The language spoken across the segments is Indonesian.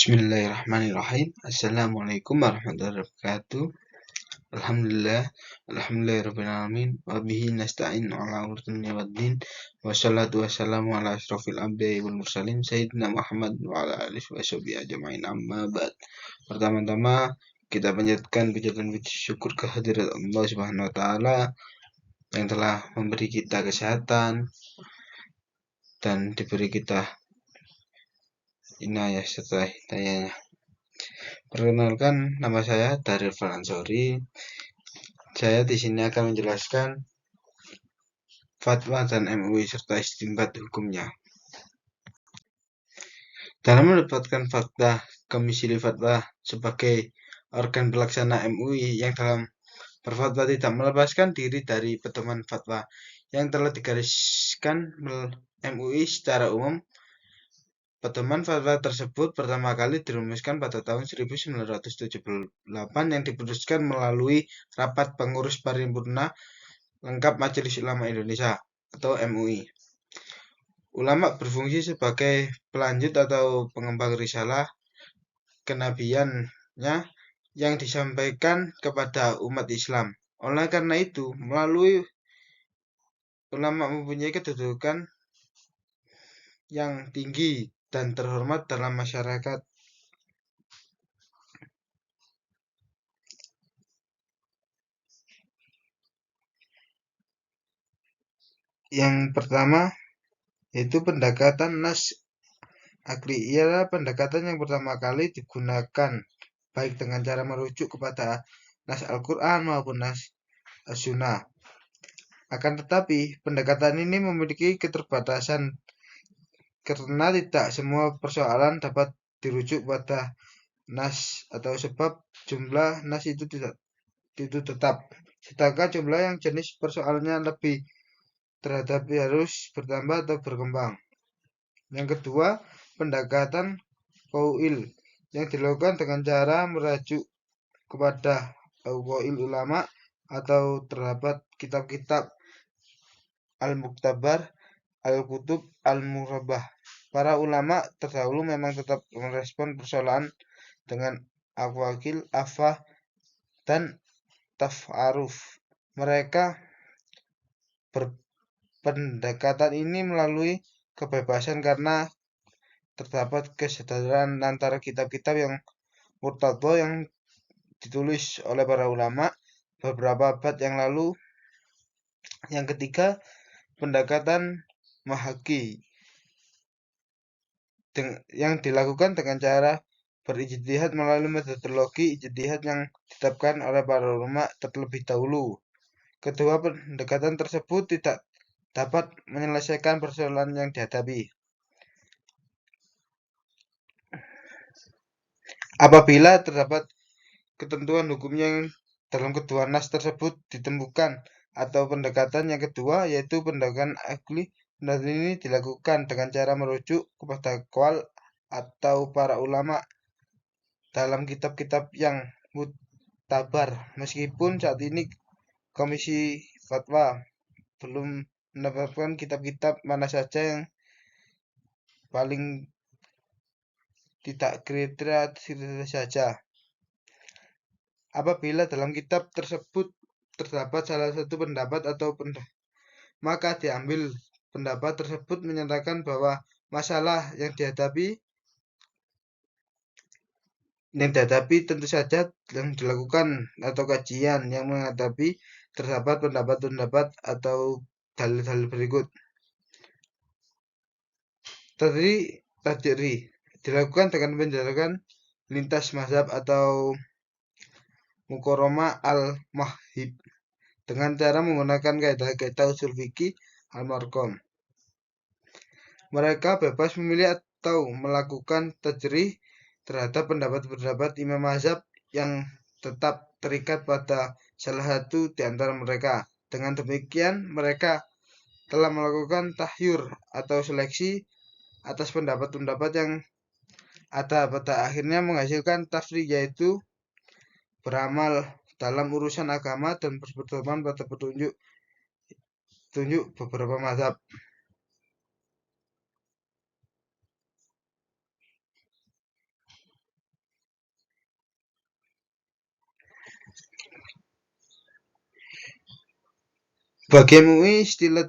Bismillahirrahmanirrahim. Assalamualaikum warahmatullahi wabarakatuh. Alhamdulillahirabbil alamin wa bihi nasta'in ala umuri dunya waddin. Wassalatu wassalamu ala asyrofil anbiya'i wal mursalin sayyidina Muhammad wa ala alihi washabihi ajmain, amma ba'd. Pertama-tama kita panjatkan puji dan puji syukur kehadirat Allah Subhanahu wa taala yang telah memberi kita kesehatan dan diberi kita inayah serta hidayahnya. Perkenalkan, nama saya Daryl Falansori. Saya di sini akan menjelaskan fatwa dan MUI serta istinbat hukumnya. Dalam mendapatkan fakta, Komisi Fatwa sebagai organ pelaksana MUI yang dalam berfatwa tidak melepaskan diri dari pedoman fatwa yang telah digariskan MUI secara umum. Pedoman fatwa tersebut pertama kali dirumuskan pada tahun 1978 yang diputuskan melalui Rapat Pengurus Paripurna Lengkap Majelis Ulama Indonesia atau MUI. Ulama berfungsi sebagai pelanjut atau pengembang risalah kenabiannya yang disampaikan kepada umat Islam. Oleh karena itu, melalui ulama mempunyai kedudukan yang tinggi dan terhormat dalam masyarakat. Yang pertama yaitu pendekatan nas akli. Ialah pendekatan yang pertama kali digunakan baik dengan cara merujuk kepada nas Al-Quran maupun nas As-Sunnah. Akan tetapi pendekatan ini memiliki keterbatasan karena tidak semua persoalan dapat dirujuk pada nas atau sebab jumlah nas itu tetap, sedangkan jumlah yang jenis persoalannya lebih terhadap harus bertambah atau berkembang. Yang kedua, pendekatan qaul yang dilakukan dengan cara merujuk kepada qaul ulama atau terdapat kitab-kitab al-muktabar, al-kutub al-murabbah. Para ulama terdahulu memang tetap merespon persoalan dengan aqwaqil, afah, dan tafaruf. Mereka berpendekatan ini melalui kebebasan karena terdapat kesadaran antara kitab-kitab yang murtadho yang ditulis oleh para ulama beberapa abad yang lalu. Yang ketiga, pendekatan mahaki yang dilakukan dengan cara berijtihad melalui metodologi ijtihad yang ditetapkan oleh para ulama terlebih dahulu. Kedua pendekatan tersebut tidak dapat menyelesaikan persoalan yang dihadapi. Apabila terdapat ketentuan hukum yang dalam kedua nas tersebut ditemukan, atau pendekatan yang kedua yaitu pendekatan akli. Pendekatan ini dilakukan dengan cara merujuk kepada qaul atau para ulama dalam kitab-kitab yang mutabar. Meskipun saat ini Komisi Fatwa belum mendapatkan kitab-kitab mana saja yang paling tidak kriteria saja. Apabila dalam kitab tersebut terdapat salah satu pendapat atau maka diambil pendapat tersebut menyatakan bahwa masalah yang dihadapi tentu saja yang dilakukan atau kajian yang menghadapi terdapat pendapat-pendapat atau dalil-dalil berikut. Tadri dilakukan dengan menjalankan lintas mazhab atau mukoroma al-mahhib dengan cara menggunakan kaidah-kaidah usul fikih al-marqam. Mereka bebas memilih atau melakukan tajrih terhadap pendapat-pendapat imam mazhab yang tetap terikat pada salah satu di antara mereka. Dengan demikian, mereka telah melakukan tahyur atau seleksi atas pendapat-pendapat yang ada pada akhirnya menghasilkan tafriq, yaitu beramal dalam urusan agama dan berpedoman pada petunjuk beberapa mazhab. Bagi MUI, istilah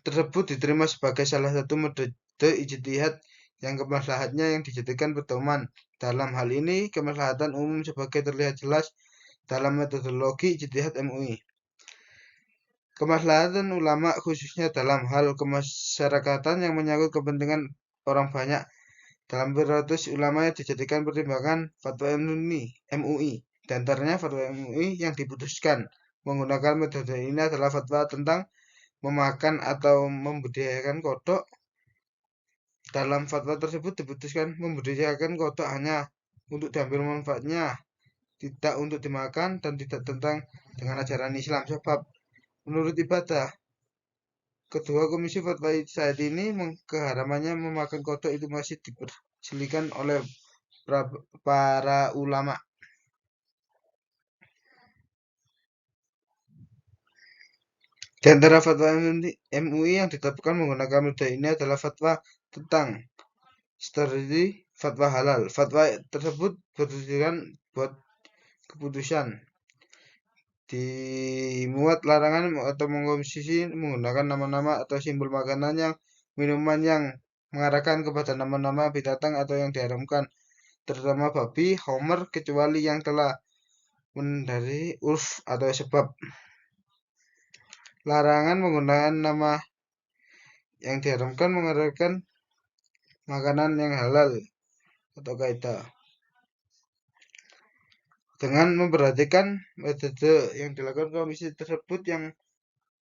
tersebut diterima sebagai salah satu metode ijtihad yang kemaslahatnya yang dijadikan pedoman. Dalam hal ini, kemaslahatan umum sebagai terlihat jelas dalam metodologi ijtihad MUI. Kemaslahatan ulama khususnya dalam hal kemasyarakatan yang menyangkut kepentingan orang banyak. Dalam beratus ulama yang dijadikan pertimbangan fatwa MUI. Di antaranya fatwa MUI yang diputuskan menggunakan metode ini adalah fatwa tentang memakan atau membudidayakan kodok. Dalam fatwa tersebut diputuskan membudidayakan kodok hanya untuk diambil manfaatnya, tidak untuk dimakan dan tidak tentang dengan ajaran Islam. Sebab menurut ibadah, kedua komisi fatwa saat ini keharamannya memakan kodok itu masih diperselisihkan oleh para ulama. Di antara fatwa MUI yang ditetapkan menggunakan metode ini adalah fatwa tentang sterili, fatwa halal. Fatwa tersebut berdasarkan buat keputusan dimuat larangan atau mengkonsumsi menggunakan nama-nama atau simbol makanan yang minuman yang mengarahkan kepada nama-nama binatang atau yang diharamkan, terutama babi, homer, kecuali yang telah mendari urf atau sebab. Larangan menggunakan nama yang diharamkan mengarahkan makanan yang halal atau kaidah. Dengan memperhatikan metode yang dilakukan komisi tersebut yang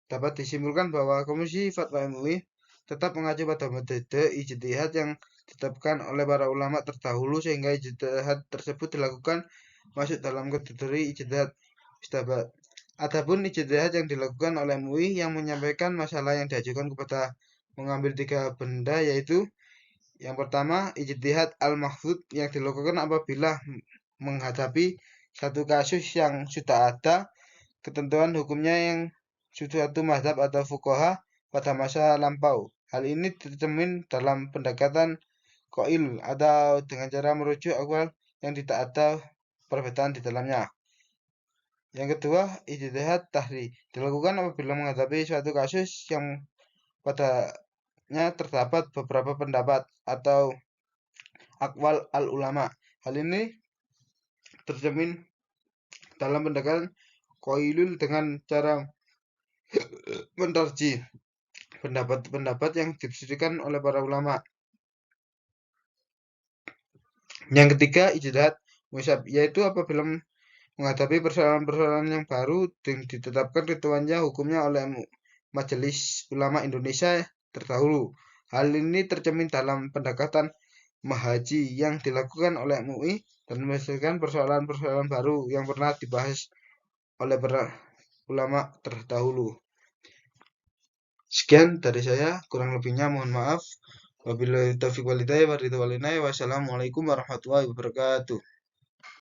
dapat disimpulkan bahwa komisi fatwa MUI tetap mengacu pada metode ijtihad yang ditetapkan oleh para ulama terdahulu sehingga ijtihad tersebut dilakukan masuk dalam kategori ijtihad mustahabat. Adapun ijtihad yang dilakukan oleh MUI yang menyampaikan masalah yang diajukan kepada mengambil 3 benda, yaitu yang pertama ijtihad al-mahfud yang dilakukan apabila menghadapi satu kasus yang sudah ada ketentuan hukumnya yang suatu mazhab atau fuqaha pada masa lampau. Hal ini tercermin dalam pendekatan qail atau dengan cara merujuk akwal yang tidak ada perbedaan di dalamnya. Yang kedua, ijtihad tahri dilakukan apabila menghadapi suatu kasus yang padanya terdapat beberapa pendapat atau akwal al-ulama. Hal ini tercermin dalam pendekatan qailul dengan cara mentarjih pendapat-pendapat yang ditafsirkan oleh para ulama. Yang ketiga, ijtihad musyab, yaitu apabila menghadapi persoalan-persoalan yang baru dan ditetapkan ketentuannya hukumnya oleh Majelis Ulama Indonesia terdahulu. Hal ini tercermin dalam pendekatan mahaji yang dilakukan oleh MUI dan menyelesaikan persoalan-persoalan baru yang pernah dibahas oleh para ulama terdahulu. Sekian dari saya, kurang lebihnya mohon maaf. Wabillahi taufiq walhidayah. Wassalamualaikum warahmatullahi wabarakatuh.